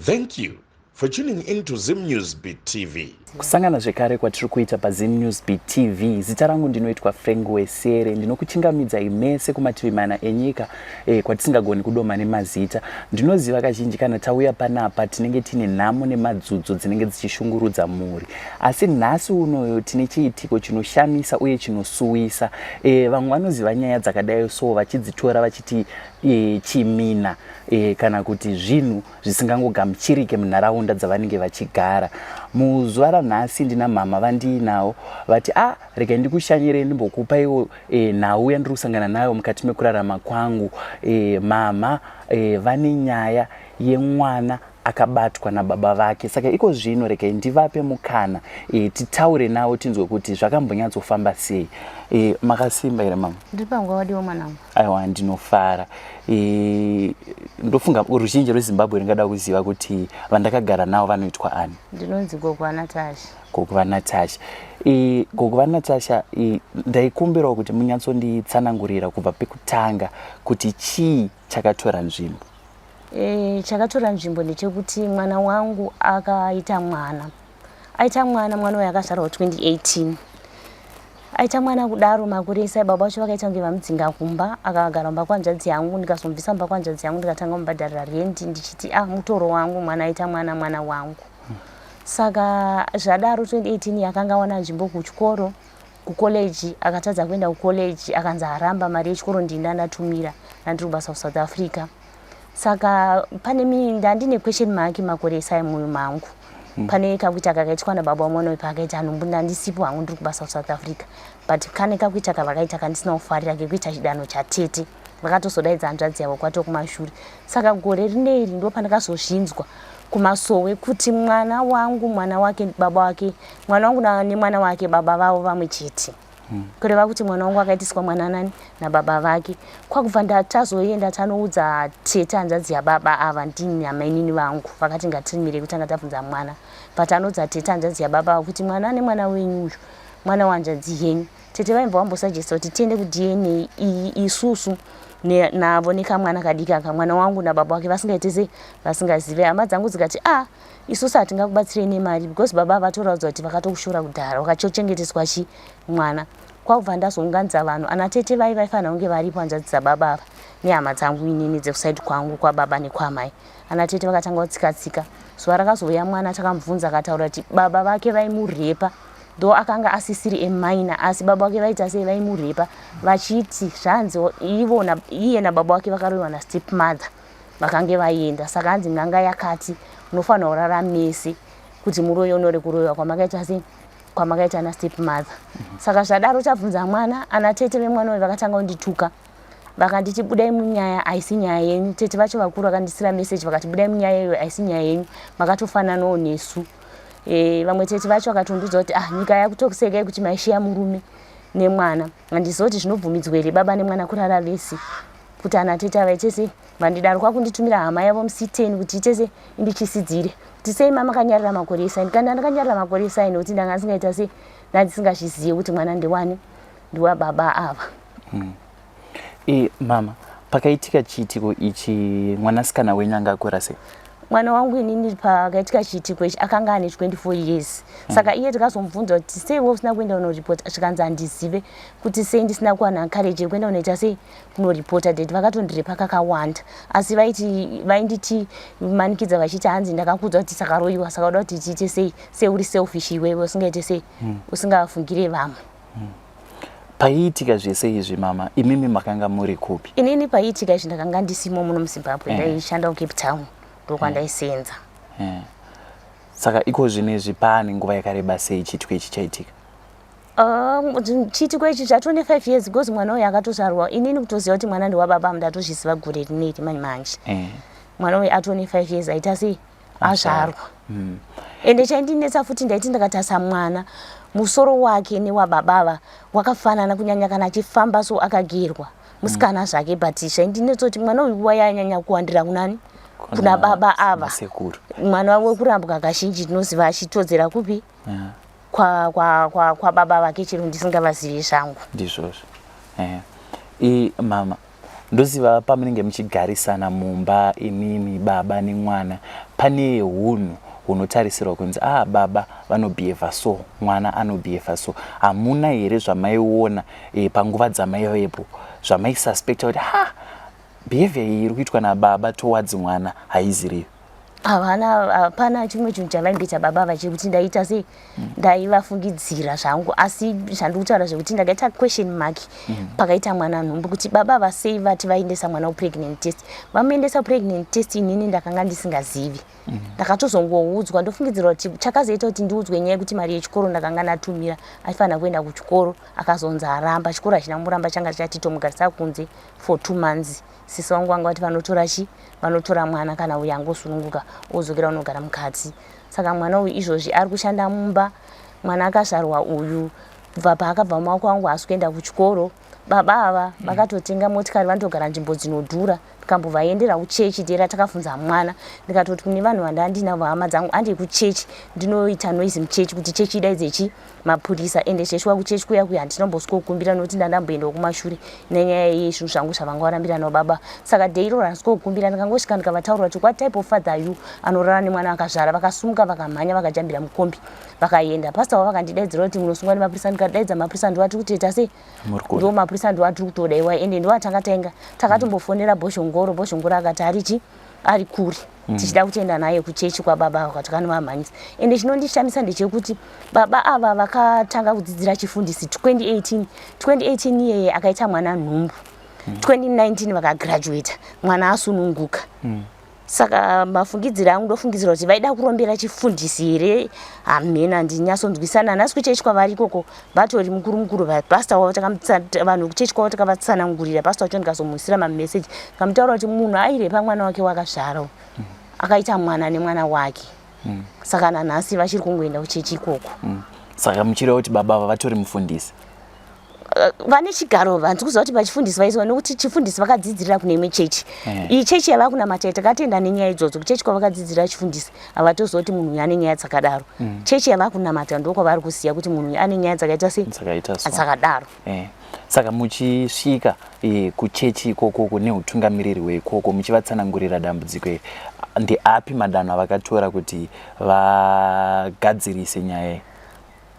Thank you for tuning in to Zim Newsbeat TV. Kusangana zvekare kwatiri kuita paZim Newsbeat TV. Zita rangu ndinoitwa Frank Wesere. Ndinokuchingamidza imese kumativi mana enyika kwatisingagoni kudoma nemazita. Ndinoziva kazhinji kana tauya panapa tinenge tine nhamo nemadzudzu dzinenge dzichishungurudza mhuri. Asi nhasi unoyo tine chiitiko chinoshamisa uye chinosuwisa. Vamwe vanoziva nyaya dzakadai so vachidzitora vachiti chimina kana kuti zvinhu zvisingangogamuchirike munharaunda dzavanenge vachigara. Muzuva ranhasi ndina mama vandinawo vati rega ndikushanyire ndimbokupa iwo nhau yandiri kusangana nayo mukati mekurarama kwangu. Mama vane nyaya yemwana akabatwa nababa vake. Saka iko zvino rega ndivape mukana titaure nawo tinzwe kuti zvakambonyatsofamba sei. Makasimba here mama? Ndipangwa wadiwo mwanangu. Aiwa ndinofara. Ndofunga ruzhinji rweZimbabwe ringada kuziva kuti vandakagara navo vanoitwa ani. Ndinonzi Gogo Natasha. Gogo Natasha. Gogo Natasha, ndaikumbirawo kuti munyatsonditsanangurira kubva pekutanga kuti chii chakatora nzvimbo. Chakatora nzvimbo ndechekuti mwana wangu akaita mwana. Aita mwana uyu akazvarwa 2018. Aita mwana kudaro makore esai baba vacho vakaita kunge vamudzinga kumba, akagara mumba kwanzvadzi yangu, ndikazomubvisa mumba kwanzvadzi yangu ndikatanga kumubhadharira rendi ndichiti mutoro wangu mwana aita mwana wangu. Saka zvadaro 2018 yakanga wana nzvimbo kuchikoro, kucollege, akatadza kuenda kucollege, akanzi aramba mari yechikoro ndindatumira ndandiri kubasa kuSouth Africa. Saka pane ndandine question mark makore esai mumwoyo mangu. Pane kakuita kakaitwa nababa wamwana uyu paakaita anombunda ndisipo hangu ndiri kubasa kuSouth Africa, but kane kakuita kavakaita kandisina kufarira kekuita chidanho chatete, vakatozodaidza hanzvadzi yavo kwato kumashure. Saka gore rineri ndo pandakazozvinzwa kumasowe kuti mwana wangu mwana wake baba wake, mwana wangu nemwana wake baba vavo vamwe chete. Kureva kuti mwana wangu akaitiswa mwana nani nababa vake. Kwakubva ndatazoenda tanoudza tete hanzvadzi yababa ava ndini namainini vangu, vakati ngatirimire kutanga tabvunza mwana. Patanodza tete hanzvadzi yababa kuti mwana nemwana wenyu uyu mwana wanzvadzi yenyu. Tete vaibva vambosajesta kuti tiende kuDNA isusu navo nekamwana kadika kamwana wangu nababa wake vasingaite sei vasingazive. Hama dzangu dzikati isusu hatingakubatsirei nemari because baba vatoratidza kuti vakatokushora kudhara vakachochengeteswa mwana. Kwakubva ndazounganidza vanhu ana tete vaifanira kunge varipo hanzvadzi dzababa ava nehama dzangu inini dzekusaidi kwangu kwababa nekwamai. Ana tete vakatanga kutsika-tsika. Zuva rakazouya mwana takamubvunza akataura kuti baba vake vaimurepa, ndo akanga asisiri emaina asi baba vake vaita sei vaimurepa vachiti zvanzi iye nababa vake vakaroiwa nastep mother vakange vaienda. Saka hanzi n'anga yakati unofanira kurara mese kuti muroyonore kuroiwa kwamakaita sei kwamakaita nastep mother. Saka zvadaro tabvunza mwana, ana tete vemwana uyu vakatanga kundituka vakanditi budai munyaya haisi nyaya yenyu. Tete vacho vakuru vakandisira message vakati budai munyaya iyo haisi nyaya yenyu, makatofananawo nesu. Vamwe tete vacho vakatondudza kuti nyika yakutokusekai kuti maishiya murume nemwana. Handizoti zvinobvumidzwa here baba nemwana kurara vese, kuti ana tete avaite sei vandidaro kwakunditumira hama yavo musiteni kuti ite sei indichisidzire kuti sei mama kanyarira makore esai. Kana ndakanyarira makore esai nokuti ndanga ndisingaita sei ndandisingazvizive kuti mwana ndewani ndiwababa ava. Mama, pakaitika chiitiko ichi mwanasikana wenyu anga akura sei? Mwana wangu inini pakaitika chiitiko ichi akanga ane 24 years. Saka iye tikazomubvunza kuti sei wewe usina kuenda kunoripota, chikanzi handizive kuti sei ndisina kuwana courage yekuenda kunoita sei kunoripota. Deti vakatondirepa kakawanda asi vainditi manikidza vachiti hanzi ndakakudza kuti sakaroiwa saka uda kuti tiite sei uri selfish iwewe usingaite sei usingafungire vamwe. Paiitika zvese izvi mama, imimi makanga muri kupi? Inini paiitika izvi ndakanga ndisimo muno muZimbabwe, ndaishanda kuCape Town ndokwandaiseenza. Saka iko zvinezvi paane nguva yakareba sei chiitiko ichi chaitika? Chiitiko ichi cha 25 years because mwana uyu akatozvarwa. Inini kutoziva kuti mwana ndiwababa ndatozviziva gore rineri manje. Mwana uyu a25 years aita sei azvarwa. Ende chaindinetsa futi ndaiti ndakatasa mwana musoro wake newababava wakafanana kunyanya kana achifamba so akagerwa musikana zvake, but zvaindinetsa kuti mwana uyu wayanyanya kuwandira kunani kuna baba ava. Mwana wekurambwa kazhinji tinoziva achitodzera kupi kwa baba vake chero ndisingavazivi zvangu. Ndizvozvo. Mama, ndoziva pamunenge muchigarisana mumba inini baba nemwana pane hunhu hunotarisirwa kunzi baba vanobhihevha so mwana anobhihevha so. Hamuna here zvamaiona panguva dzamaivepo zvamaisuspecta kuti behavior iyi iri kuitwa nababa towards mwana haizirivi? Hapana chimwe chinhu chavaimboita baba vachiri kuti ndaita sei ndaivafungidzira zvangu, asi zvandiri kutaura zvekuti ndakaita question mark pakaita mwana nhumbu kuti baba vasei vati vaendesa mwana kupregnant test. Vamuendesa kupregnant test inini ndakanga ndisingazivi. Ndakatozongoudzwa ndofungidzira kuti chakazoita kuti ndiudzwe nyaya yekuti mari yechikoro ndakanga ndatumira aifanira kuenda kuchikoro, akazonzi aramba chikoro hachina muramba, changa chatitomugarisa kunze for 2 months. Sisi wangu wanga vati vanotora mwana kana uyo angosununguka ozokera unogara mukati. Saka mwana uyu izvozvi ari kushanda mumba. Mwana akazvarwa uyu kubva paakabva mumaoko angu asi kuenda kuchikoro. Baba ava vakatotenga motikari vanotogara nzvimbo dzinodhura. Ndikambovaendera kuchechi dera takafunza mwana. Ndikatoti kune vanhu vandandinavo hama dzangu andi kuchechi ndinoita noise muchechi kuti chechi idaidze mapurisa, ende cheshuwa kuchechi kuya handinombosikokumbira nokuti ndandamboenda kumashure nenyaya yezvinhu zvangu zvavanga varambira nababa. Saka deiro randisikokumbira ndikangosvika ndikavataurira kuti what type of father are you anorara nemwana akazvara. Vakasumuka vakamhanya vakajambira mukombi vakaenda. Pastor wavo vakandidaidzira kuti munosungwa nemapurisa. Ndikadaidza mapurisa ndiwatiri kutoita sei, ndo mapurisa ndiwatiri kutodaiwa, ende ndiwatanga takatombofonera Boshongoro akati ari kuri tichida kuenda naye kuchechi kwababa kwatakanivamhanyisa. Ende chinondishamisa ndechekuti baba ava vakatanga kudzidzira chifundisi 2018 iyeye akaita mwana nhumbu. 2019 vakagraduate mwana asununguka. Saka mafungidziro angu ndofungidzira kuti vaida kurombera chifundisi here. Hamena ndinyatsonzwisana nasi kuchechi kwavari ikoko vatori mukuru vapastor wavo vanhu kuchechi kwavo takavatsanangurira. Pastor wacho ndikazomuisira mameseji kamutaura kuti munhu airepa mwana wake wakazvara akaita mwana nemwana wake. Saka nanhasi vachiri kungoenda kuchechi ikoko. Saka muchireva kuti baba ava vatori mufundisi? Vane chigaro vanzi kuziva kuti pachifundisi vaisiwa nokuti chifundisi vakadzidzira kune imwe chechi. Iyi chechi yava kunamata takatenda nenyaya idzodzo. Kuchechi kwavakadzidzira chifundisi havatoziva kuti munhu ane nyaya dzakadaro. Chechi yava kunamata ndokwavari kuziva kuti munhu ane nyaya dzakaita dzakadaro. Saka muchisvika kuchechi ikoko neutungamiriri weikoko muchivatsanangurira dambudziko iri, ndeapi madanho avakatora kuti vagadzirise nyaya iyi?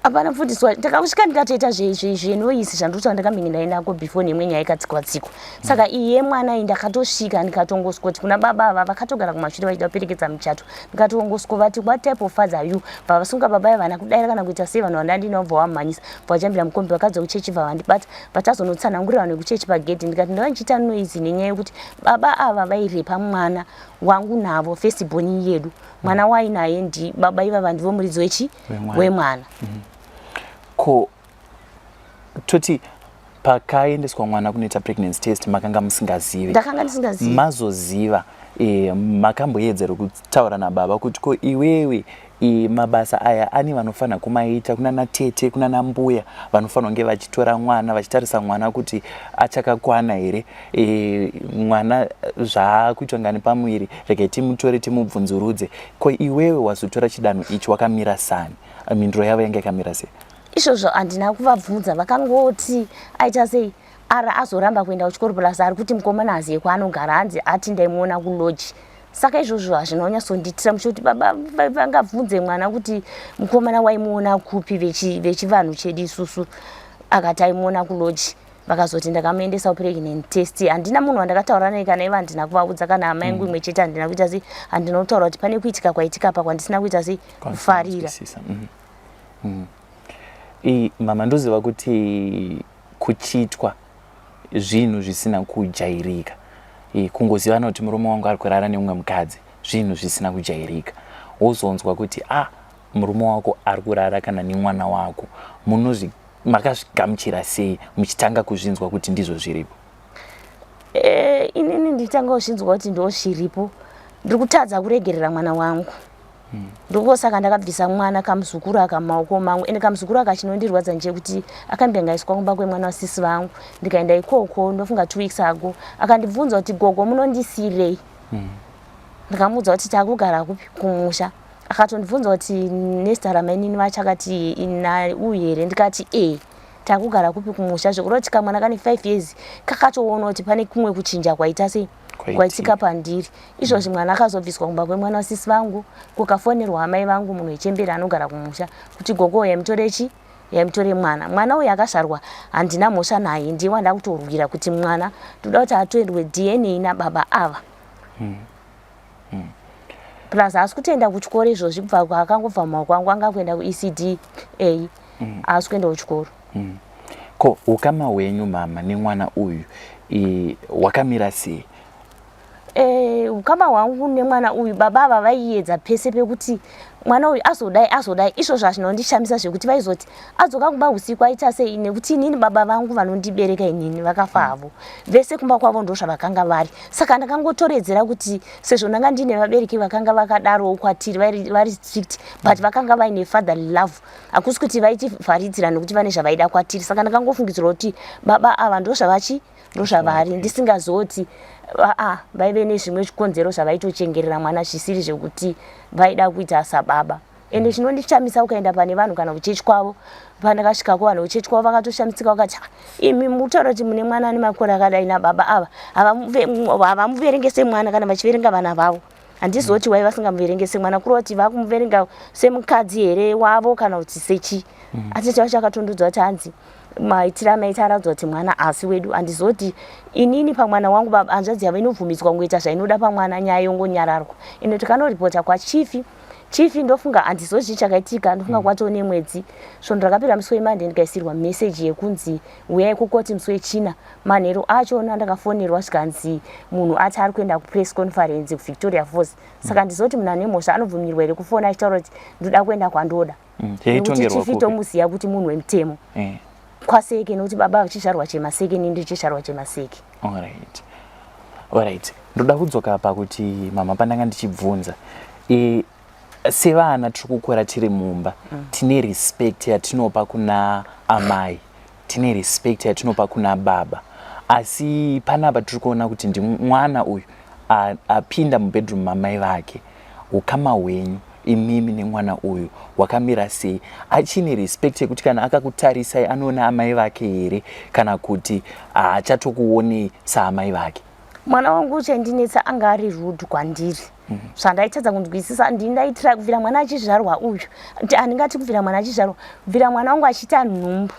Hapana mufundiswa ndakasvika ndikatoita zvenoisi zvandoti ndakambenge ndaendako before nemwe nyaya ikatsikwa-tsikwa. Saka iye mwana iyi ndakatosvika ndikatongoswa kuti kuna baba ava vakatogara kumashure vachida kuperekedza muchato. Ndikatongoswa vati what type of father are you? Vavasunga baba ava vana kudaira kana kuita sei vanhu vandandinavo vamhanyisa vachambira mukombi vakadza kuchechi vavandibata vatazonotsanangurira vanhu vekuchechi pagedhi. Ndikati ndava ndichiita noizi nenyaya yekuti baba ava vairepa mwana wangu navo firstborn yedu. Mwana wainaye baba ivava ndivo muridzi wemwana. Ko toti pakaendeswa mwana kunoita pregnancy test makanga musingazivi? Ndakanga ndisingazivi. Mazoziva makamboedzera kutaura nababa kuti ko iwewe mabasa aya ani vanofanira kumaita kunana tete kunana mbuya vanofanira kunge vachitora mwana vachitarisa mwana kuti achakakwana here, mwana zvaakuitwa ngani pamuviri rege timutore timubvunzurudze. Ko iwewe wazotora chidanho ichi wakamira sani? Mhinduro yavo yanga yakamira sei? Izvozvo handina kuvabvunza, vakangoti aita sei azoramba kuenda kuchikoro plus ari kuti mukomana aziye kwaanogara hanzi ati ndaimuona kuloji. Saka izvozvo hazvinonyatsonditira muchoti baba vangabvunze mwana kuti mukomana waimuona kupi vechivanhu chedu isusu, akati aimuona kuloji. Vakazoti ndakamuendesa kupregnant test. Handina munhu wandakataura naye kana ivo handina kuvaudza kana hama yangu imwe chete handina kuita sei, handina kutaura kuti pane kuitika kwaitika pa kwandisina kuita sei kufarira. Mama ndoziva kuti kuchitwa zvinhu zvisina kujairika, kungozivana kuti murume wangu ari kurara neumwe mukadzi zvinhu zvisina kujairika, wozonzwa kuti murume wako ari kurara kana nemwana wako, makazvigamuchira sei muchitanga kuzvinzwa kuti ndizvo zviripo? Inini nditanga kuzvinzwa kuti ndo zviripo. Ndiri kutadza kuregerera mwana wangu. Ndokosaka ndakabvisa mwana kamuzukuru akamaoko mangu, ende kamuzukuru akachinondirwadza nje akambengaiswa kumba kwemwana wasisi vangu. Ndikaenda ikoko ndofunga 2 weeks ago, akandibvunza kuti gogo munondisirei? Ndikamuudza kuti takugara kumusha. Akatondibvunza kuti Nesta ramainini vachakati ina uhere, ndikati takugara kupi kumusha zvokuroti kamwana kane 5 years kakatoona kuti pane kumwe kuchinja kwaita sei kwaitika pandiri. Izvozvi mwana akazobviswa kumba kwemwana wasisi vangu, kukafonerwa amai vangu munhu wechemberi anogara kumusha kuti gogo yamutore mwana uyu akazvarwa handina mhosva naye, ndiye wanda kutorwira kuti mwana ndoda kuti atorwe DNA nababa ava. Plus haasi kutoenda kuchikoro izvozvi kubva akangobva mumaoko angu anga kuenda kuECDA haasi kuenda kuchikoro. Ko ukama hwenyu mama nemwana uyu wakamira sei? Ukama hwangu nemwana uyu baba ava vaiedza pese pekuti mwana uyu azodai izvozvo zvinondishamisa zvekuti vaizoti adzoka kumba usiku aita sei nekuti inini baba vangu vanondibereka inini vakafa havo vese kumba kwavo ndo zvavakanga vari. Saka ndakangotoredzera kuti sezvo ndanga ndine vabereki vakanga vakadarowo kwatiri vari strict but vakanga vaine fatherly love, hakusi kuti vaitivharidzira nekuti vane zvavaida kwatiri. Saka ndakangofungidzira kuti baba ava ndo zvavari ndisingazoti vaive nezvimwe zvikonzero zvavaitochengerera mwana zvisiri zvekuti vaida kuita sababa. Ende chinondishamisa ukaenda pane vanhu kana kuchechi kwavo, pandakasvikako vanhu kuchechi kwavo vakatoshamisika vakati imi mutaura kuti mune mwana ane makore akadai nababa ava havamuverengese mwana kana vachiverenga vana vavo. Handizoti wai vasingamuverengese mwana kurova kuti vakumuverenga semukadzi here wavo kana kuti sechi. Asi chava chakatondodzwa kuti hanzi maitira araudzwa kuti mwana asi wedu. Handizoti inini pamwana wangu baba hanzvadzi yavo inobvumidzwa kungoita zvainoda pamwana, nyaya yongonyararwa. Ende tikanoripota kwachifi ndofunga handizoti chakaitika, ndofunga kwatone mwedzi svondo rakapera musi weMonday ndikaisirwa meseji yekunzi uyai kukoti musi wechina. Manheru achona ndakafonerwa zvikanzi munhu ati ari kuenda kupress conference kuVictoria Falls. Saka ndizoti munhu ane mhosva anobvumirwa here kufona achitaura kuti ndoda kuenda kwandoda. Nekuti chifi tomuziva kuti munhu wemutemo kwaseke nekuti baba vachizvarwa chemaseke nini ndichizvarwa chemaseke. Alright. Ndoda kudzoka pakuti mama pandanga ndichibvunza sevana tiri kukura tiri mumba tine respect yatinopa kuna amai, tine respect yatinopa kuna baba, asi panapa tiri kuona kuti ndi mwana uyu apinda mubedroom mamai vake. Ukama hwenyu imimi nemwana uyu wakamira sei? Achine respect yekuti kana akakutarisai anoona amai vake here kana kuti achatokuonei saamai vake? Mwana wangu chandinetsa anga ari rude kwandiri. Zvandaitadza kunzwisisa ndaitira kubvira mwana achizvarwa uyu. Handingati kubvira mwana achizvarwa, kubvira mwana wangu achiita nhumbu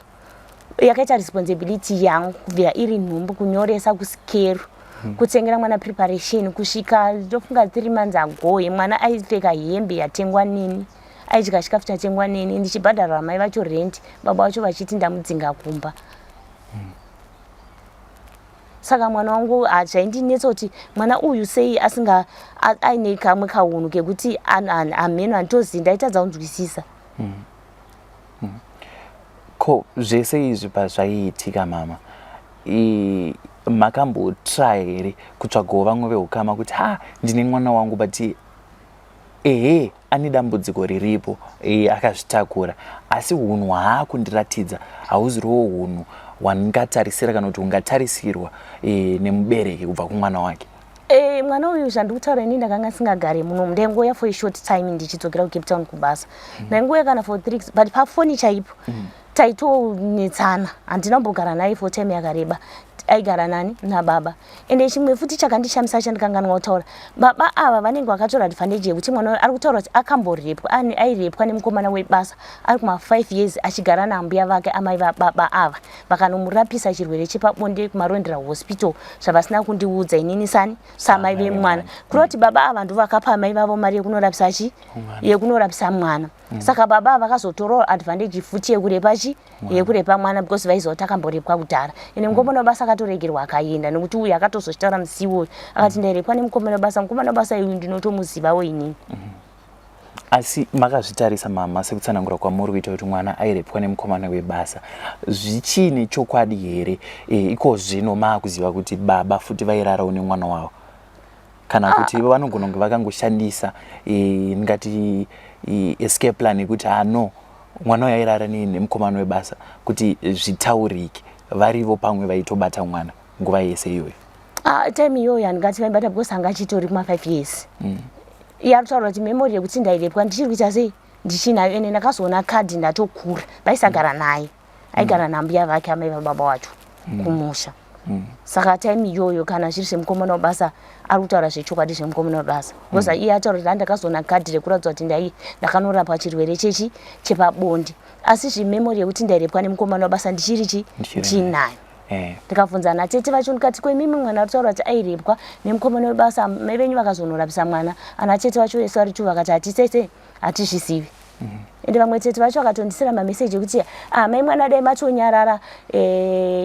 yakaita responsibility yangu, kubvira iri nhumbu, kunyoresa kusikeru, kutengera mwana preparation, kusvika ndofunga 3 months ago mwana aipfeka hembe yatengwa neni, aidya chikafu chatengwa neni, ndichibhadharwa mai vacho rent, baba vacho vachiti ndamudzinga kumba. Saka mwana wangu zvaindinetsa kuti mwana uyu sei asinga aine kamwe kaunhu kekuti ameno handitozivi, ndaitadza kunzwisisa. Ko zvese izvi pazvaiitika mama makambotry here kutsvagawo vamwe veukama kuti ndine mwana wangu but ane dambudziko riripo akazvitakura, asi hunhu haakundiratidza hauziriwo hunhu hwandingatarisira kana kuti hungatarisirwa nemubereki kubva kumwana wake? Mwana uyu zvandikutaura ini ndakanga singagare muno, ndaingoya for a short time ndichidzokera kuCape Town kubasa. Ndaingoya kana for 3 weeks but pafoni chaipo taitonetsana, handina kumbogara naye for time yakareba. Aigara nani nababa. Ende chimwe futi chakandishamisa chandikanganwa kutaura, baba ava vanenge vakatora advantage yekuti mwana ari kutaura kuti akamborepwa, airepwa nemukomana webasa ari kuma 5 years achigara nambuya vake amai vababa ava vakanomurapisa chirwere chepabonde kuMarondera hospital zvavasina kundiudza inini samai vemwana. Kureva kuti baba ava ndo vakapa amai vavo mari yekunorapisa mwana. Saka baba ava vakazotorawo advantage futi yekurepa mwana because vaiziva kuti akamborepwa kudhara. Ende mukomana webasa akatoregerwa akaenda nekuti uyu akatozozvitaura musi iwoyo akati ndairepwa nemukomana webasa uyu ndinotomuzivawo inini. Asi makazvitarisa mama sekutsanangura kwamuri kuita kuti mwana airepwa nemukomana webasa, zvichine chokwadi here iko zvino maakuziva kuti baba futi vairarawo nemwana wavo, kana kuti vanogona kunge vakangoshandisa ndingati escape plan yekuti no mwana uyu airara nemukomana webasa kuti zvitaurike varivo pamwe vaitobata mwana nguva yese iyoyo? Time iyoyo handingati vaibata because anga achitori kuma 5 years. Yarutaura kuti memory yekuti ndairepwa ndichiri kuita sei ndichinayo, ene ndakazoona kadhi ndatokura vaisagara naye aigara nambuya vake amai vababa wacho kumusha. Saka time iyoyo kana zviri zvemukomana webasa ari kutaura zvechokwadi zvemukomana webasa because iye ataura kuti handakazona kadhi rekuratidza kuti ndakanorapwa chirwere chechi chepabonde, asi zvimemori yekuti ndairepwa nemukomana webasa ndichiri chinayo. Ndikabvunza natete vacho ndikati kwemimi mwana aritaura kuti airepwa nemukomana webasa, mai venyu vakazonorapisa mwana. Anatete vacho vese vari tu vakati hatisese hatizvizivi. Ende vamwe tete vacho vakatondisira mameseji ekuti mai mwana dai matonyarara,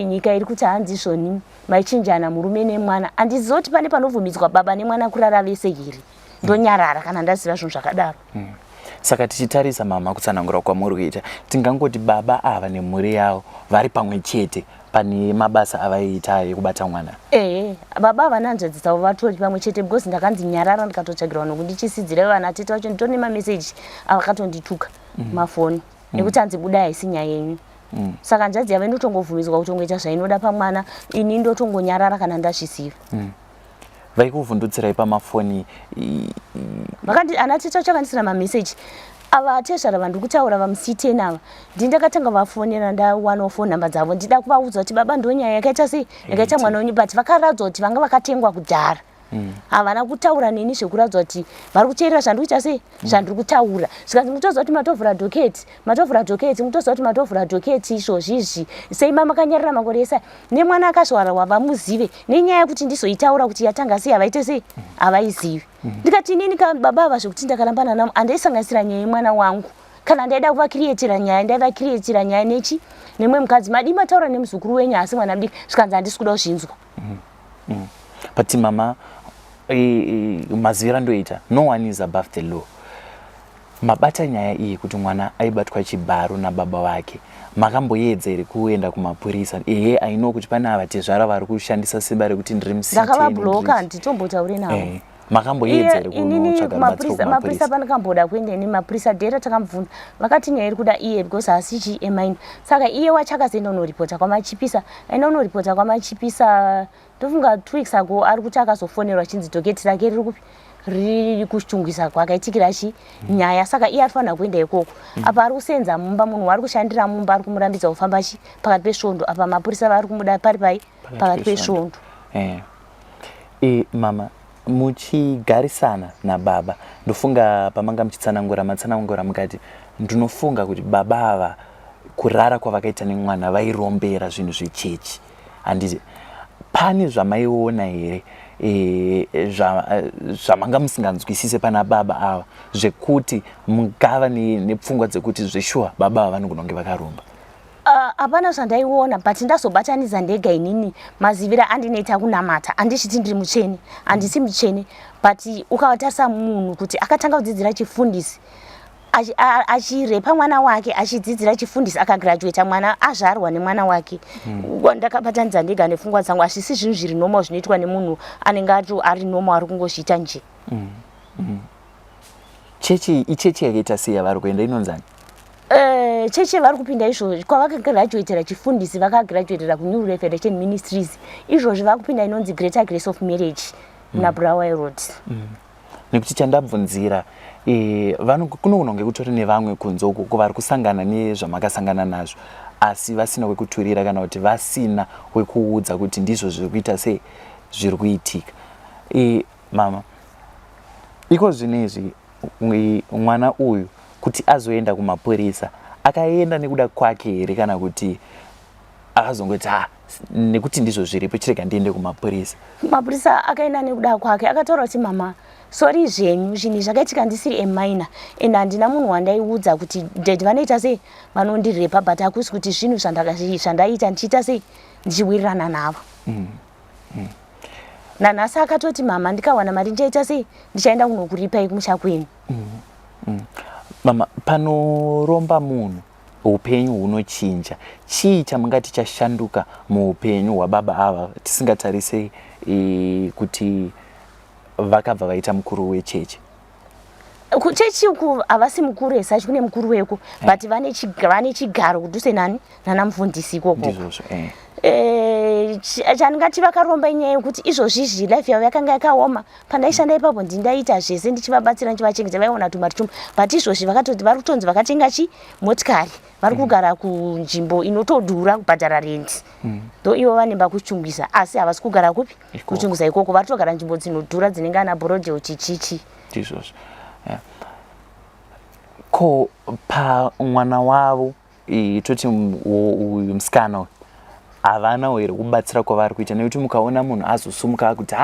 nyika iri kuti hanzi zvoni maichinjana murume nemwana. Handizivi kuti pane panovhumidzwa baba nemwana kurara vese here, ndonyarara kana ndaziva zvinhu zvakadaro. Saka tichitarisa mama kutsanangura kwamuri kuita, tingangoti baba ava nemhuri yavo vari pamwe chete pane mabasa avaiita ekubata mwana. Baba vananzvadzi dzavo vatori pamwe chete because ndakanzi nyarara ndikatotsvagirwa nokundichisizira vana tete vacho nditori nemameseji avakatondituka mafoni nekuti hanzi buda haisi nyaya yenyu. Saka nzvadzi yava inotongovhumidzwa kutongoita zvainoda pamwana, ini ndotongonyarara kana ndazviziva. Vaikuvhundutsirai pamafoni? Ana tete vacho vakandisira mameseji ava atezvara vanhu kutaura vamusite nava ndindakatanga vafonera ndawana phone number dzavo ndida kuvaudza kuti baba ndonyaya yakaita sei yakaita mwana wenyu, but vakaradzwa kuti vanga vakatengwa kudhara. Havana kutaura neni zvekuratidza kuti vari kuteerera zvandikuita sei zvandiri kutaura. Zvikanzi mutoziva kuti matovhura dhoketi mutoziva kuti matovhura dhoketi izvozvizvi sei mamakanyarira makore esa nemwana akazvarwa vamuzive nenyaya yekuti ndizoitaura kuti yatanga sei havaite sei havaizivi. Ndikati inini baba ava zvekuti ndakarambana navo handaisanganisira nyaya yemwana wangu. Kana ndaida kuvakirietera nyaya ndaida kirietera nyaya nechi nemwe mukadzi madi mataura nemuzukuru wenyu asi mwana mudiki. Zvikanzi handisi kuda kuzvinzwa. But mama, mazivira ndoita no one is above the law. Mabata nyaya iyi kuti mwana aibatwa chibharo nababa wake, makamboedza here kuenda kumapurisa? Aino kuti pane avatezvara vari kushandisa simba rekuti ndiri musite. Ndakavabloka nditombotaure navo. Makamboedza here kunotsvaga rubatsiro kumapurisa? Panakamboda kuenda nemapurisa dhera takamubvunza vakati nyaya iri kuda iye because hasi chiemaini. Saka iye wacho akazoenda unoripota kwamachipisa, aenda unoripota kwamachipisa ndofunga 2 weeks ago ari kuti akazofonerwa chinzi dhoketi rake riri kupi riri kuchitungisa kwakaitikira nyaya. Saka iye arifanira kuenda ikoko. Apa ari kusenza mumba, munhu wari kushandira mumba ari kumurambidza kufamba pakati pesvondo. Apa mapurisa vari kumuda pari pakati pesvondo. Mama, muchigarisana nababa ndofunga pamanga matsanangura mukati ndinofunga kuti baba ava kurara kwavakaita nemwana vairombera zvinhu zvechechi. Handiti pane zvamaiona here zvamanga musinganzwisise pana baba ava zvekuti mungava nepfungwa dzekuti zveshuwa baba ava vanogona kunge vakaromba? Hapana zvandaiona, but ndazobatanidza ndega inini mazivira andinoita kunamata. Handisviti ndiri mutsvene, handisi mutsvene, but ukavatarisa munhu kuti akatanga kudzidzira chifundisi achirepa mwana wake achidzidzira chifundisi akagraduata mwana azvarwa nemwana wake. Ndakabatanidza ndega nepfungwa dzangu hazvisi zvinhu zviri normal zvinoitwa nemunhu anenge ari normal ari kungozviita nje. Ichechi yakaita sei yavari kuenda inonzani? Chechi vari kupinda izvozvi kwavakagraduatera chifundisi vakagraduatera kuNew Revelation Ministries. Izvozvi vari kupinda inonzi Greater Grace of Marriage naBurawayo Road. Nekuti chandabvunzira kunogona kunge kutori nevamwe kunze uko vari kusangana nezvamakasangana nazvo asi vasina wekuturira kana kuti vasina wekuudza kuti ndizvo zviri kuita sei zviri kuitika. Mama, iko zvinezvi mwana uyu kuti azoenda kumapurisa akaenda nekuda kwake here kana kuti akazongoti nekuti ndizvo zviripo chirega ndiende kumapurisa? Mapurisa akaenda nekuda kwake, akataura kuti mama sori zvenyu zvinhu zvakaitika ndisiri emaina ende handina munhu wandaiudza kuti vanoita sei vanondirepa, but hakusi kuti zvinhu zvandaita ndichiita sei ndichiwirirana navo. Nanhasi akatoti mama ndikawana mari ndichaita sei ndichaenda kunokuripai kumusha kwenu. Mama, panoromba munhu upenyu hunochinja. Chii chamungati chashanduka muupenyu hwababa ava tisingatarise kuti vakabva vaita mukuru wechechi? Kuchechi uku havasi mukuru esachi, kune mukuru weko, but vane chigaro kuduse nani nana mufundisi ikoko. chandingati vakaromba inyaya yekuti izvozvizvi life yavo yakanga yakaoma. Pandaishanda ipapo ndindaita zvese ndichivabatsira ndichivachengeta vaiona tumari tumu, but izvozvi vakatoti vari kutonzi vakatenga motikari vari kugara kunzvimbo inotodhura kubhadhara rendi. Do ivo vanemba kuchungisa asi havasi kugara kupi kuchungisa ikoko, vari kutogara nzvimbo dzinodhura dzinenge ana bhorodheo chichichi. Izvozvo ko pa mwana wavo toti uyu musikana havanawo here kubatsira kwavari kuita, nekuti mukaona munhu azosumuka akuti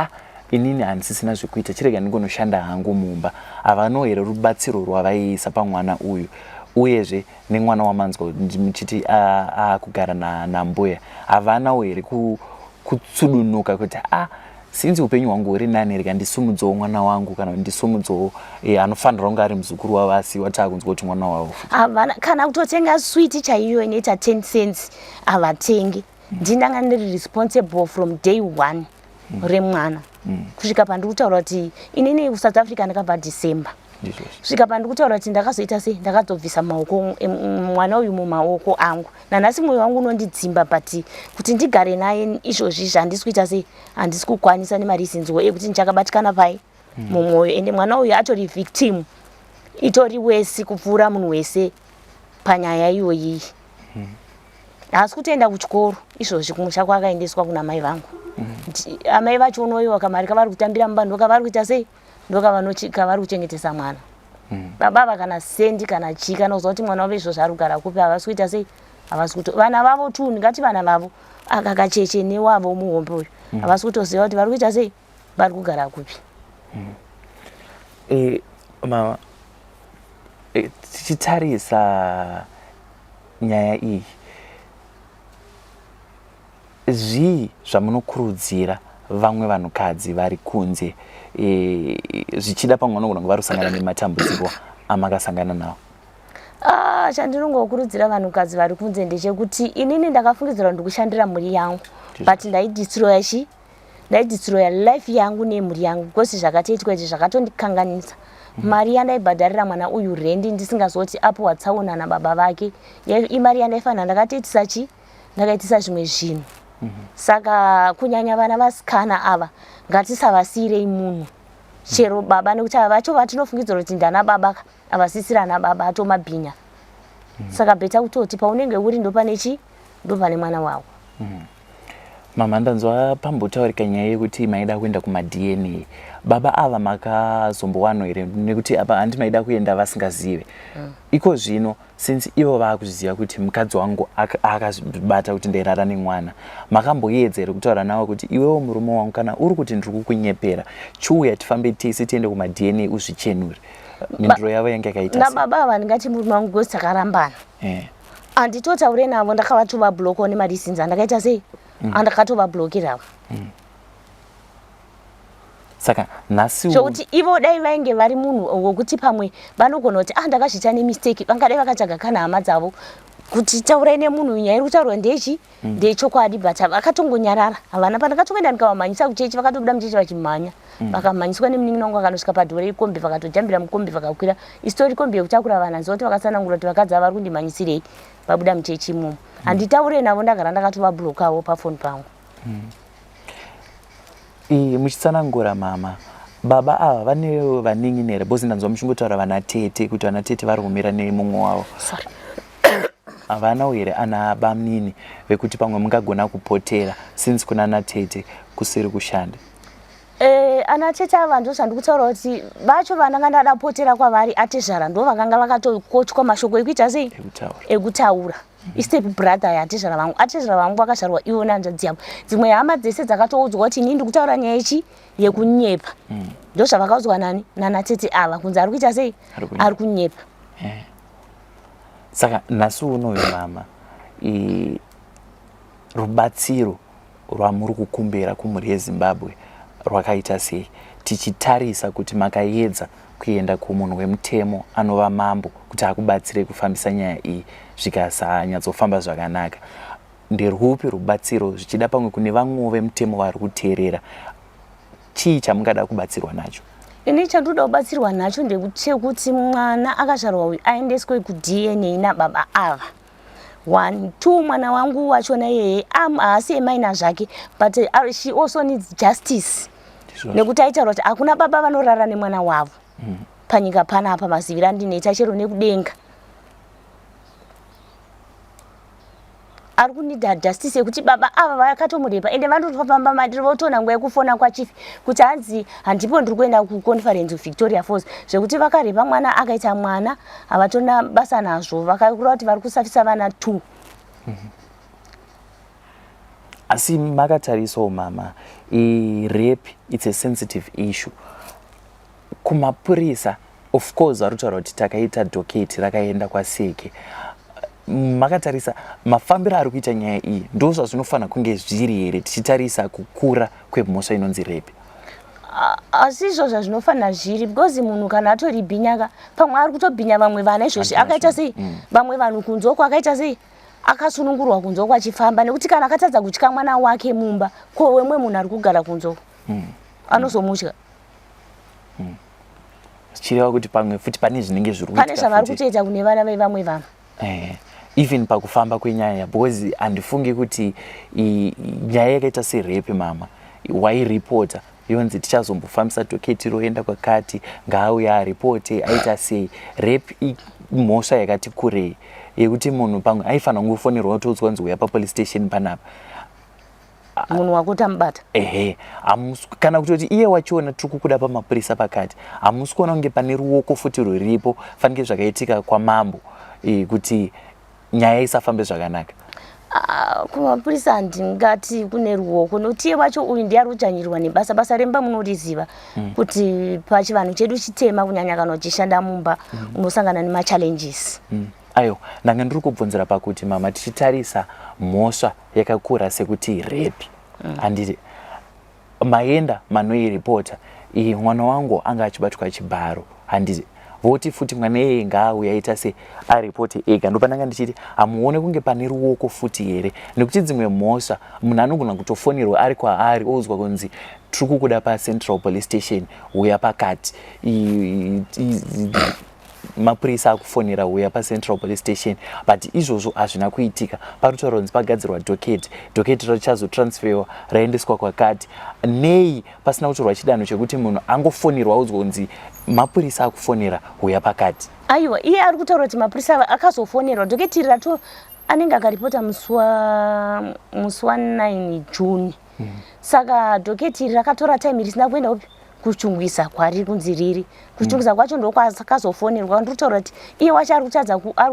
inini handisisina zvekuita chirega ndingonoshanda hangu mumba, havanawo here rubatsiro rwavaiisa pamwana uyu. Uyezve nemwana wamanzwa muchiti akugara nambuya, havanawo here kutsudunuka kuti sinzi upenyu hwangu huri nani, rega ndisumudzewo mwana wangu kana ndisumudzewo anofanira kunge ari muzukuru wavo asiwa taakunzwa kuti mwana wavo. Havana kana kutotenga switi chaiyo inoita 10 cents havatenge. Ndinanga ndiri responsible from day 1 remwana kusvika pandiri kutaura kuti inini kuSouth Africa ndakabva December. Kusvika pandiri kutaura kuti ndakazoita sei, ndakatobvisa maoko mwana uyu mumaoko angu. Nanhasi mwoyo wangu unondidzimba, but kuti ndigare naye izvozvi handisi kuita sei, handisi kukwanisa nemareasonwo ekuti ndichakabatikana pai mumwoyo. Ende mwana uyu atori victim, itori wesi kupfuura munhu wese panyaya iyoyi. Haasi kutoenda kuchikoro izvozvi kumusha kwakaendeswa kuna mai vangu. Amai vacho unoiwa kamari kavari kutambira mumba ndokavari kuita sei, ndokavari kuchengetesa mwana. Baba kana sendi kana chii kana kuzwa kuti mwana wavo izvozvo ari kugara kupi, havasi kuita sei, havasi kuto vana vavo tu ndingati vana vavo akakacheche newavo muhombe uyu havasi kutoziva kuti vari kuita sei, vari kugara kupi. Mama tichitarisa nyaya iyi, zvii zvamunokurudzira vamwe vanhukadzi vari kunze zvichida pamwe vanogona kuva rusangana nematambudziko amakasangana nawo? Chandinongokurudzira vanhukadzi vari kunze ndechekuti inini ndakafungidzira ndikushandira mhuri yangu, but ndaidestroya life yangu nemhuri yangu because zvakatoitwa izvi zvakatondikanganisa. Mari yandaibhadharira mwana uyu rendi ndisingazoti apo watsaona nababa vake, imari yandaifanira ndakatoitisa chii, ndakaitisa zvimwe zvinhu. Saka kunyanya vana vasikana ava ngatisavasirei munhu chero baba, nekuti ava vacho vatinofungidzira kuti ndana baba avasisira ana baba atomabhinya. Saka beta kutoti paunenge uri ndopane chii, ndopane mwana wavo. Mama, ndanzwa pambotaurika nyaya yekuti maida kuenda kuma-DNA. Baba ava makazombowano here, nekuti apa handi maida kuenda vasingazive. Iko zvino since ivo vakuziva kuti mukadzi wangu akazvibata kuti ndairara nemwana, makamboedza here kutaura nawo kuti iwewo murume wangu kana uri kuti ndiri kukunyepera, chiuya tifambe tese tiende kuma-DNA uzvichenure. Mhinduro yavo yange yakaita sei? Nababa ava ndingati murume wangu gosi takarambana. Handitotaure navo, ndakavatova nemareasons andakaita sei, andakatovablokerawo. Saka nhasi zvokuti ivo dai vainge vari munhu wokuti pamwe vanogona kuti ndakazviita nemistake, vangadai vakatsvaga kana hama dzavo kuti taurai nemunhu nyaya iri kutaurwa ndechi ndechokwadi, but vakatongonyarara. Havana pandakatoenda ndikavamhanyisa kuchechi, vakatobuda muchechi vachimhanya, vakamhanyiswa nemunin'ina wangu akanosvika padhore ikombi, vakatojambira mukombi vakakwira. Isitori kombi yekutakura vanhu nzoti vakasanangura kuti vakadzi ava vari kundimhanyisirei, vabuda muchechi imomo. Handitaure navo, ndagara ndakatovablokawo pafoni pangu. Muchitsanangura mama, baba ava vanewo vaningi here, bozi ndanzwa muchingotaura vana tete kuti vana tete vari kumira nemumwe wavo. Havanawo here ana bamnini vekuti pamwe mungagona kupotera since kuna ana tete kusiri kushanda? Ana tete ava ndozvandikutaura kuti vacho vandanga ndada kupotera kwavari atezvara ndo vakanga vakatokotywa mashoko ekuita sei, ekutaura. Step brother yatezvara vangu, atezvara vangu vakazvarwa iwona hanzvadzi yavo. Dzimwe hama dzese dzakatoudzwa kuti inini ndikutaura nyaya ichi yekunyepa. Ndozvavakaudzwa nani nana tete ava kunzi ari kuita sei, ari kunyepa. Saka nhasi unoyo mama, rubatsiro rwamuri kukumbira kumhuri yeZimbabwe rwakaita sei, tichitarisa kuti makaedza kuenda kumunhu wemutemo anova mambo kuti akubatsire kufambisa nyaya iyi zvikasanyatsofamba zvakanaka? Nderwupi rubatsiro zvichida pamwe kune vamwe vemutemo vari kuteerera, chii chamungada kubatsirwa nacho? Ini chandoda kubatsirwa nacho ndechekuti mwana akazvarwa uyu aendeswe kuDNA nababa ava, 1 2 mwana wangu wachona yeye haasi emaina zvake but she also needs justice nekuti aitaura kuti hakuna baba vanorara nemwana wavo panyika panapa maziviro andinoita chero nekudenga ari kunida justice yekuti baba ava vakatomurepa ende vanotofamba madiri votona nguva yekufona kwachief kuti hanzi handipo ndiri kuenda kuconference Victoria Falls zvekuti vakarepa mwana akaita mwana havatona basa nazvo vakakura kuti vari kusafisa vana 2 asi makatarisawo mama rape it's a sensitive issue kumapurisa of course vari kutaura kuti takaita doketi rakaenda kwaseke makatarisa mafambiro ari kuita nyaya iyi ndo zvazvinofanira kunge zviri here tichitarisa kukura kwemhosva inonzi rape asi izvozvo zvinofanira zviri because munhu kana atori bhinyaka pamwe ari kutobhinya vamwe vana izvozvi akaita sei vamwe vanhu kunzoko akaita sei akasunungurwa kunzoko achifamba nekuti kana akatadza kutya mwana wake mumba ko wemwe munhu ari kugara kunzoko anozomutya zvichireva kuti pamwe futi pane zvinenge zviri pane zvavari kutoita kune vana vevamwe vanhu even pakufamba kwenyaya because handifungi kuti nyaya yakaita serape mama wairipota yonzi tichazombofambisa doketi roenda kwakati ngaauya aripote aita sei rape mhosva yakati kurei yekuti munhu pamwe aifanira kungofonerwa kutoudzwa nzi uya papolice station panapa munhu wakutamubata kana kutoti iye wachiona tiri kukuda pamapurisa pakati hamusi kuona kunge pane ruoko futi rwuripo fanike zvakaitika kwamambo kuti nyaya isafambe zvakanaka kumapurisa handingati kune ruoko nokuti iye wacho uyu ndiye ari kudzvanyirwa nebasa basa remba munoriziva kuti pachivanhu chedu chitema kunyanya kana uchishanda mumba unosangana nemachallenges ayo ndanga ndiri kubvunzira pakuti mama tichitarisa mhosva yakakura sekuti rape handiti maenda manoiripota mwana wangu anga achibatwa chibharo handiti voti futi mwana yeye ngaauya aita se aripoti ega ndopananga ndichiti hamuone kunge pane ruoko futi here nekuti dzimwe mhosva munhu anogona kutofonerwa ari kwaari ouzwa kunzi tiri kukuda paCentral Police Station uya pakati mapurisa akufonera uya paCentral Police Station but izvozvo hazvina kuitika parutaura kunzi pagadzirwa doketi richazotransferwa raendeswa kwakati nei pasina kutorwa chidanho chekuti munhu angofonerwa audzwa kunzi mapurisa akufonera uya pakati aiwa iye ari kutaura kuti mapurisa akazofonerwa doketi rato anenge akaripota musi wa 9 June saka doketi rakatora time risina kuenda upi kuchungwisa kwari kunzi riri kuchungwisa kwacho ndokwakazofonerwa ndikutaura kuti iye wacho ari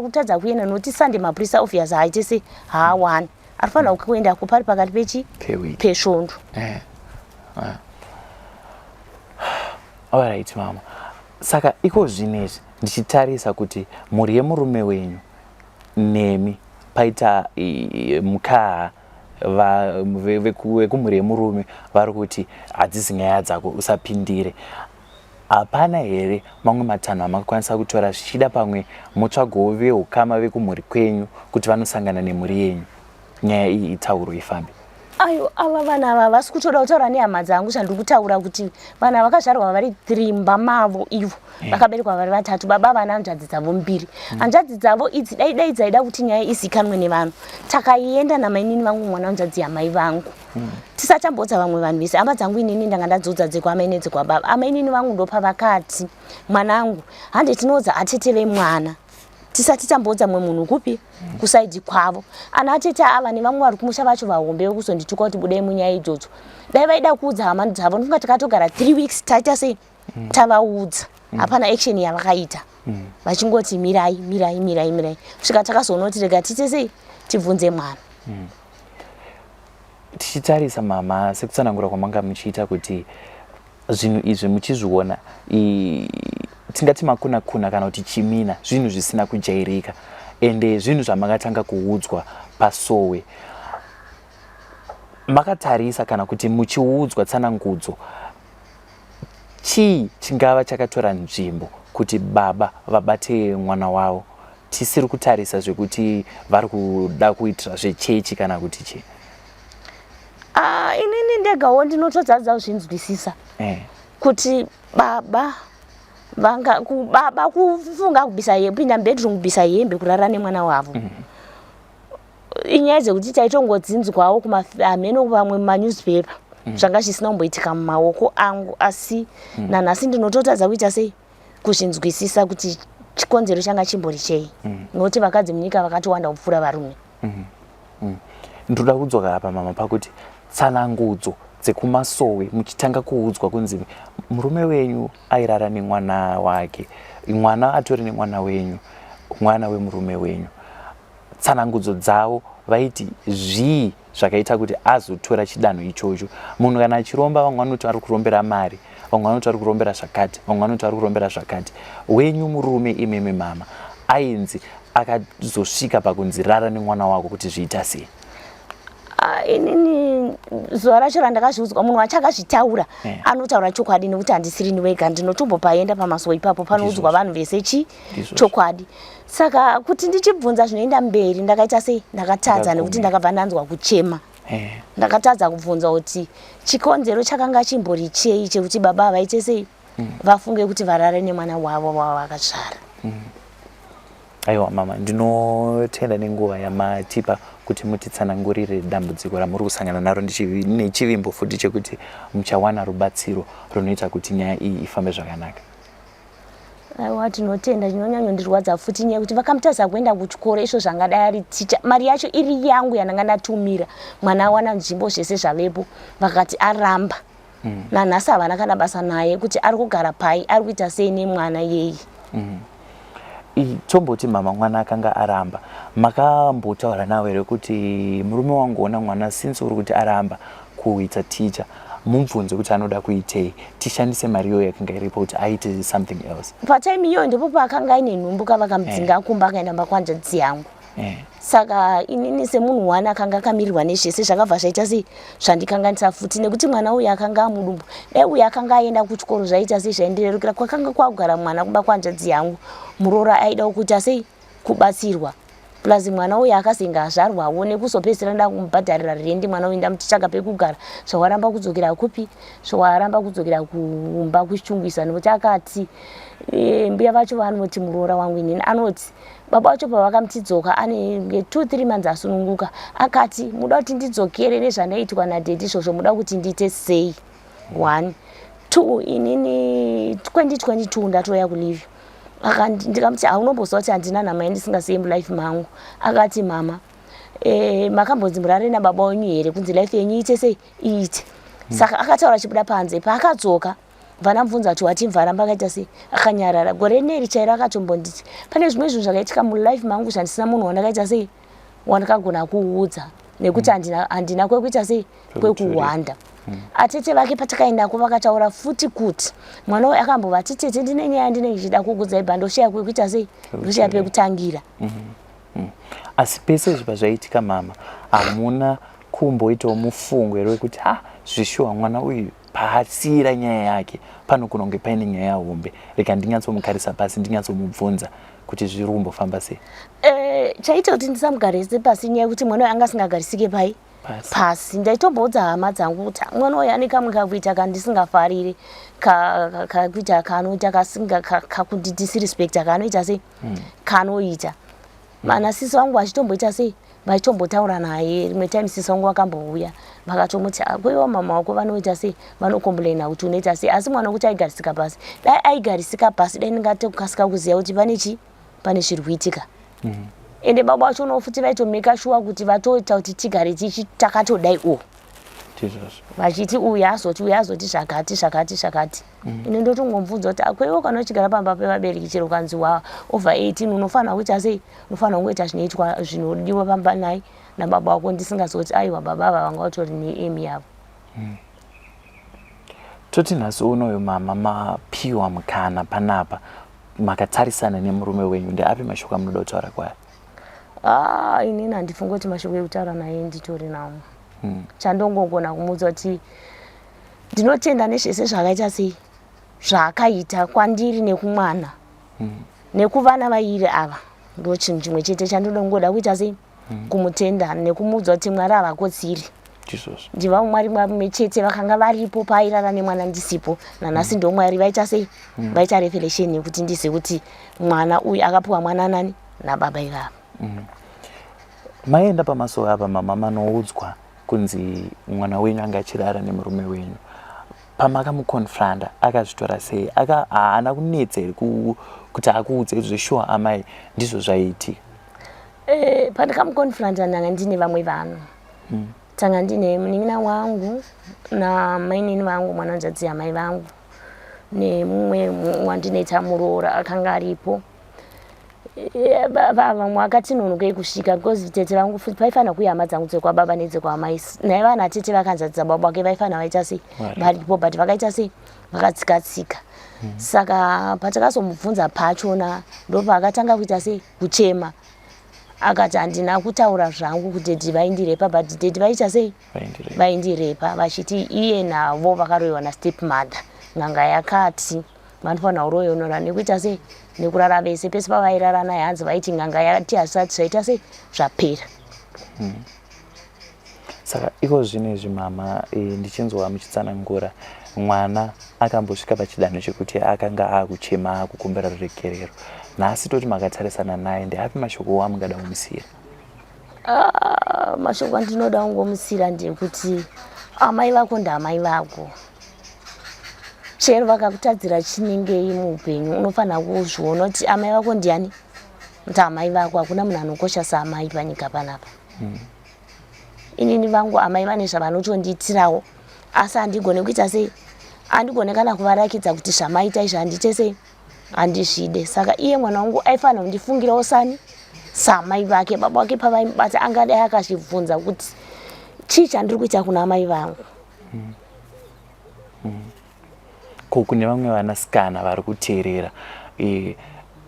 kutadza kuenda nokuti Sunday mapurisa obvious haaite se haawani ari fanira kuenda kupari pakati pechi pesvondo alright mama saka iko zvinezvi ndichitarisa kuti mhuri yemurume wenyu nemi paita mukaha vekumhuri yemurume vari kuti hadzisi nyaya dzako usapindire hapana here mamwe matanho amakwanisa kutora zvichida pamwe mutsvagowo veukama vekumhuri kwenyu kuti vanosangana nemhuri yenyu nyaya iyi itaurwe ifambe ayo ava vana ava vasi kutoda kutaura nehama dzangu zvandiri kutaura kuti vana vakazvarwa vari 3 mumba mavo ivo vakaberekwa vari 3 baba vana hanzvadzi dzavo 2 hanzvadzi dzavo idzi dai dzaida kuti nyaya izikanwe nevanhu takaienda namainini vangu mwana hanzvadzi yamai vangu tisachambodza vamwe vanhu vese hama dzangu inini ndanga ndadzodza dzekuamai nedzekubaba amainini vangu ndopa vakati mwanangu hande tinodza atete vemwana tisati tambodza mwe munhu kupi kusaidi kwavo ana atete ava nevamwe vari kumusha vacho vahombe vekuzondituka kuti budai munyaya idzodzo dai vaida kuudza hama dzavo ndofunga takatogara 3 weeks taita sei tavaudza hapana action yavakaita vachingoti mirai kusvika takazonoti rega tiite sei tibvunze mwana tichitarisa mama sekutsanangura kwamanga muchiita kuti zvinhu izvi muchizviona tingati makuna kana kuti chimina zvinhu zvisina kujairika ende zvinhu zvamakatanga kuudzwa pasowe makatarisa kana kuti muchiudzwa tsanangudzo chii chingava chakatora nzvimbo kuti baba vabate mwana wavo tisiri kutarisa zvekuti vari kuda kuitira zvechechi kana kuti chii inini ndegawo ndinotodzadza zvinzwisisa kuti baba kufunga kubisa hembe pinda bedroom kubisa hembe kurara nemwana wavo inyaya dzekuti taitongodzinzwawo kumamheno pamwe mumanewspaper zvanga zvisina kumboitika mumaoko angu, asi nanhasi ndinototadza kuita sei kuzvinzwisisa kuti chikonzero changa chimbori chei, nokuti vakadzi munyika vakati wanda kupfuura varume. Ndoda kudzoka apa mama pakuti tsanangudzo dzekumasowe muchitanga kuudzwa kunzi murume wenyu airara nemwana wake, mwana atori nemwana wenyu, mwana wemurume wenyu, tsanangudzo dzavo vaiti zvii zvakaita kuti azotora chidanho ichocho. Munhu kana achiromba, vamwe vanoti ari kurombera mari, vamwe vanoti ari kurombera zvakati, vamwe vanoti ari kurombera zvakati. Wenyu murume imeme mama ainzi akazosvika pakunzi rara nemwana wako kuti zviita sei? Inini zuva racho randakazviudzwa munhu achakazvitaura anotaura chokwadi, nekuti handisirini wega, ndinotombopaenda pamasowe ipapo panoudzwa vanhu vese chokwadi. Saka kuti ndichibvunza zvinoenda mberi ndakaita sei, ndakatadza, nekuti ndakabva ndanzwa kuchema. Ndakatadza kubvunza kuti chikonzero chakanga chimbori chei chekuti baba vaite sei vafunge kuti varare nemwana wavo wavakazvara. Aiwa mama, ndinotenda nenguva yamatipa kuti mutitsanangurire dambudziko ramuri kusangana naro nechivimbo futi chekuti muchawana rubatsiro runoita kuti nyaya iyi ifambe zvakanaka. Aiwa, tinotenda. Chinonyanyondirwadza futi nyaya kuti vakamutadza kuenda kuchikoro, izvo zvangadai ari ticha, mari yacho iri yangu yananga ndatumira, mwana awana nzvimbo zvese zvavepo, vakati aramba. Nanhasi havana kana basa naye kuti ari kugara pai, ari kuita sei nemwana yei. Tomboti mama mwana akanga aramba, makambotaura nawe here kuti murume wangu ona mwana since uri kuti aramba kuita ticha, mumvunze kuti anoda kuitei, tishandise mari iyo yakanga iripo kuti aite something else. Patime iyo ndipo paakanga aine nhumbu kavakamudzinga kumba akaenda mbakwanjadzi yangu. Saka inini semunhu wana akanga akamirirwa nezvese zvakabva zvaita sei zvandikanganisa futi, nekuti mwana uyu akanga amudumbu, uyu akanga aenda kuchikoro zvaita sei zvaendererukira, kwakanga kwakugara mwana kumba kwanjadzi yangu, muroora aida kuita sei kubatsirwa. Plus mwana uyu akazinga azvarwawo, nekuzopedzisira nda kumubhadharira rendi mwana uyu ndamutitsvaga pekugara, zvawaramba kudzokera kupi, zvawaramba kudzokera kumba kuchitungisa, nekuti akati mbuya vacho vanoti muroora wangu inini anoti baba vacho pavakamutidzoka ane 2-3 months asununguka, akati muda kuti ndidzokere nezvandaitwa nadhedhi izvozvo muda kuti ndiite sei. 1 2 inini 2022 ndatoya kulive. Ndikamuti haunomboziva kuti handina nhama ndisingasiye mulife mangu. Akati mama makambonzi murare nababa wenyu here kunzi life yenyu iite sei iite. Saka akataura chibuda panze, paakadzoka vanamubvunza kuti watimvaramba akaita sei, akanyarara. Gore neri chairo akatombonditi pane zvimwe zvinhu zvakaitika mulife mangu zvandisina munhu wandakaita sei wandakagona kuudza, nekuti handina kwekuita sei kwekuhwanda. Atete vake patakaendako vakataura futi kuti mwana uyu akambovati tete ndine nyaya ndinenge ndichida kukuudzai bhandosheya kwekuita sei, ndosheya pekutangira. Asi pese zviba zvaitika mama, hamuna kumboitawo mufungwe rwekuti zvishuwa mwana uyu paasiyira nyaya yake panogona kunge paine nyaya hombe, rega ndinyatsomugarisa pasi ndinyatsomubvunza kuti zviri kumbofamba sei. Chaita kuti ndisamugarise pasi nyaya yekuti mwana uyu anga asingagarisike pasi. Ndaitomboudza hama dzangu kuti mwana uyu ane kamwe kakuita kandisingafarire, kakuita kanoita kakundidisrespecta, kanoita sei kanoita. Mana sisi wangu achitomboita sei vachitombotaura naye. Rimwe time sisi wangu akambouya vakatomuti kwewa mama wako vanoita sei, vanokomplaina kuti unoita sei, asi mwana kuti aigarisika pasi. Dai aigarisika pasi dai ndingatokasika kuziva kuti pane zviri kuitika. Ende baba vacho nofuti vaitomeka shuwa kuti vatoita kuti tigare takatodai vachiti uyu azoti zvakati. Ine ndotongomubvunza kuti akwewo kana uchigara pamba pevabereki chero kanzi over 18 unofanira kuita sei, unofanira kungoita zvinoitwa zvinodiwa pamba naye nababa wako, ndisingazoti aiwa baba ava vanga vatori neemi yavo. Toti nhasi unoyo mama mapiwa mukana panapa makatarisana nemurume wenyu, ndeapi mashoko amunoda kutaura kwaye? Inini handifungi kuti mashoko ekutaura naye nditori nawo. Chandongogona kumuudza kuti ndinotenda nezvese zvakaita sei zvaakaita kwandiri nekumwana nekuvana vairi ava. Ndo chinhu chimwe chete chandinongoda kuita sei kumutenda nekumuudza kuti Mwari havakotsiri. Ndiva Mwari mumwe chete vakanga varipo paairara nemwana ndisipo, nanhasi ndo Mwari vaita sei vaita revelation yekuti ndizive kuti mwana uyu akapiwa mwana nani nababa ivavo. maenda pamaso apa mama manoudzwa kunzi mwana wenyu anga achirara nemurume wenyu, pamakamukonfranda akazvitora sei? Haana kunetsa kuti akuudze zveshuwa amai ndizvo zvaiitika? Pandakamukonfranda ndanga ndine vamwe vanhu. Tanga ndine munin'ina wangu na mainini vangu, mwananzvadzi amai vangu, nemumwe wandinoita muroora akanga aripo. Vamwe akati nonokei kusvika because tete vangu futi vaifana kuuya hama dzangu dzekwababa nedzekwamai. Naye vana tete vakanzvadza baba vake vaifana vaita sei varipo, but vakaita sei vakatsika-tsika. Saka patakazomubvunza pachona ndopaakatanga kuita sei kuchema. Akati handina kutaura zvangu kuti dedi vaindirepa, but dedi vaita sei vaindirepa, vachiti iye navo vakaroiwa nastep mother. N'anga yakati vanofanira kuroyonora nekuita sei nekurara vese, pese pavairara naye hanzi vaiti n'anga yati hasati zvaita sei zvapera. Saka iko zvinezvi mama, ndichinzwa muchitsanangura mwana akambosvika pachidanho chekuti akanga akuchema akukumbira rurekerero. Nhasi toti makatarisana naye, ndeapi mashoko amungada kumusiyira? Mashoko andinoda kungomusiyira ndekuti amai vako ndaamai vako. Chero vakakutadzira chinengei muupenyu unofanira kuzviona kuti amai vako ndiani? Ndaamai vako. Hakuna munhu anokosha saamai panyika panapa. Inini vangu amai vane zvavanotondiitirawo, asi handigone kuita sei, handigone kana kuvarakidza kuti zvamaita izvi handite sei handizvide. Saka iye mwana wangu aifanira kundifungirawo sani saamai vake. Baba vake pavaimubata angadai akazvibvunza kuti chii chandiri kuita kuna amai vangu. Kune vamwe vanasikana vari kuteerera,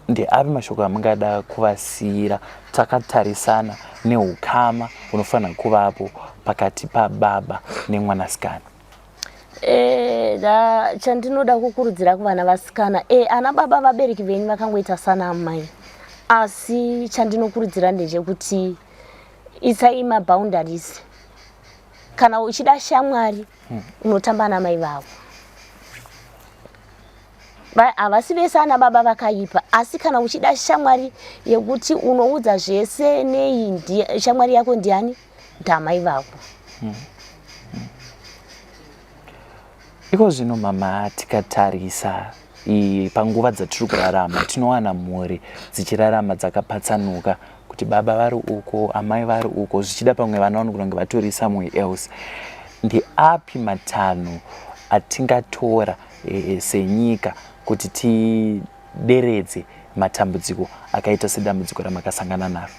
ndeapi mashoko amungada kuvasiyira takatarisana neukama unofanira kuvapo pakati pababa nemwanasikana? Chandinoda kukurudzira kuvana vasikana, ana baba vabereki venyu vakangoita sana amai, asi chandinokurudzira ndechekuti isai maboundaries. Kana uchida shamwari unotamba namai vavo. Havasi vese ana baba vakaipa, asi kana uchida shamwari yekuti unoudza zvese nei, shamwari yako ndiani? Ndaamai vako. Iko zvino mama, tikatarisa panguva dzatiri kurarama tinowana mhuri dzichirarama dzakapatsanuka, kuti baba vari uko, amai vari uko, zvichida pamwe vana vanogona vatori somewhere else. Ndeapi matanho atingatora senyika kuti tideredze matambudziko akaita sedambudziko ramakasangana naro?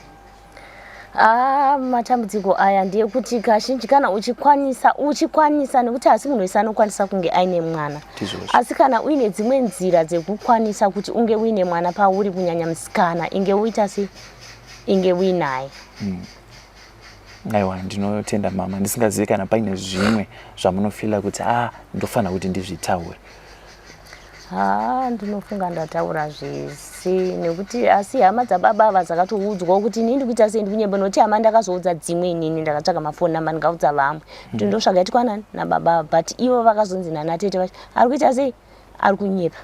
Matambudziko aya ndeyekuti kazhinji kana uchikwanisa nekuti hasi munhu wese anokwanisa kunge aine mwana, asi kana uine dzimwe nzira dzekukwanisa kuti unge uine mwana pauri, kunyanya musikana, inge uita sei, inge uinaye. Aiwa, ndinotenda mama. Ndisingazivi kana paine zvimwe zvamunofila kuti ndofanira kuti ndizvitaure. Ndinofunga ndataura zvese, nekuti asi hama dzababa ava dzakatoudzwa kuti inini ndikuita sei ndikunyemba, nokuti hama ndakazoudza dzimwe inini ndakatsvaga mafoni namba ndikaudza vamwe kuti ndosvaga iitwa nani nababa, but ivo vakazonzi nanatete vacho ari kuita sei, ari kunyepa.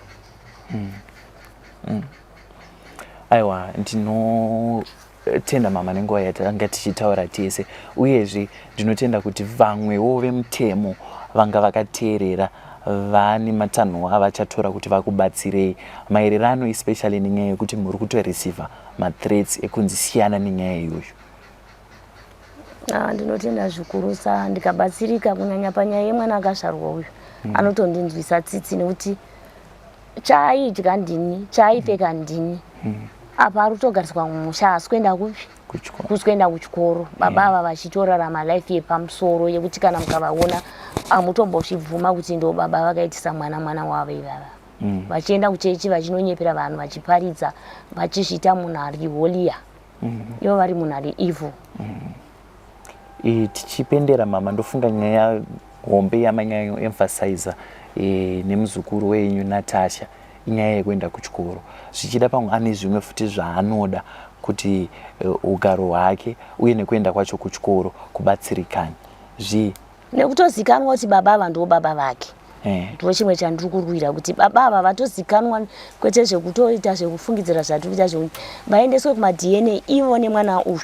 Aiwa, ndinotenda mama nenguva yatanga tichitaura tese, uyezve ndinotenda kuti vamwewo vemutemo vanga vakateerera vane matanho avachatora kuti vakubatsirei maererano especially nenyaya yekuti muri kutoreceiva mathreats ekunzi siyana nenyaya iyoyo. Ndinotenda zvikurusa ndikabatsirika, kunyanya panyaya yemwana akazvarwa uyu. Anotondinzwisa tsitsi nekuti chaaidya ndini, chaaipfeka ndini. Apa ari kutogariswa mumusha, asi kuenda kupi? Kuenda kuchikoro. Baba ava vachitorarama life yepamusoro yekuti kana mukavaona hamutombozvibvuma kuti ndo baba vakaitisa mwana wavo ivava. Vachienda kuchechi vachinonyepera vanhu, vachiparidza, vachizviita munhu ari holiya. Ivo vari munhu ari evil. Tichipendera mama, ndofunga nyaya hombe yamanyanya emphasize nemuzukuru wenyu Natasha inyaya yekuenda kuchikoro. Zvichida pamwe ane zvimwe futi zvaanoda kuti ugaro hwake uye nekuenda kwacho kuchikoro kubatsirikane. Nekutozikanwa kuti baba ava ndo baba vake. Ndo chimwe chandiri kurwira kuti baba ava vatozikanwa, kwete zvekutoita zvekufungidzira zvatiri kuita vaendeswe kuma DNA ivo nemwana uyu.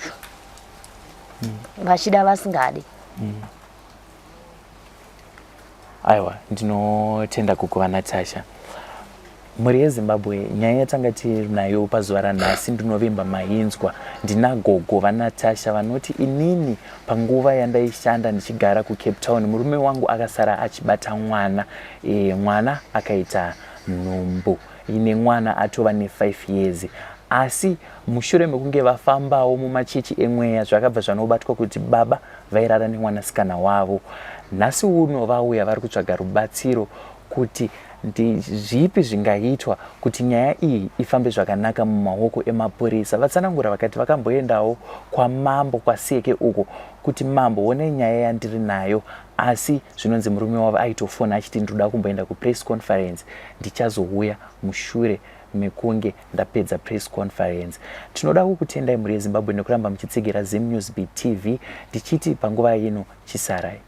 vachida vasingadi. Aiwa, ndinotenda kukuva Natasha. Muri yeZimbabwe nyaya yatanga tinayo pazuva ranhasi ndinovimba mainzwa. Ndina gogo vaNatasha vanoti inini panguva yandaishanda ndichigara kuCape Town murume wangu akasara achibata mwana. Mwana akaita nhumbu. Ine mwana atova ne5 years. Asi mushure mekunge vafambawo mumachechi emweya zvakabva zvanobatwa kuti baba vairara nemwanasikana wavo. Nhasi uno vauya vari kutsvaga rubatsiro kuti zvipi zvingaitwa kuti nyaya iyi ifambe zvakanaka mumaoko emapurisa. Vatsanangura vakati vakamboendawo kwamambo kwaSeke uko kuti mambo one nyaya yandiri nayo, asi zvinonzi murume wavo aitofona achiti ndoda kumboenda kupress conference, ndichazouya mushure mekunge ndapedza press conference. Tinoda kukutendai muri yeZimbabwe nekuramba muchitsegera Zim News Beat TV, ndichiti panguva ino chisarai.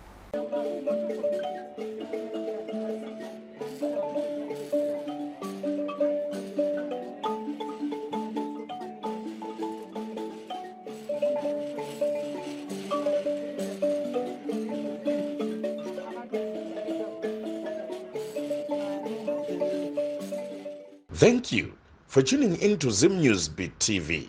Thank you for tuning in to Zim News Beat TV.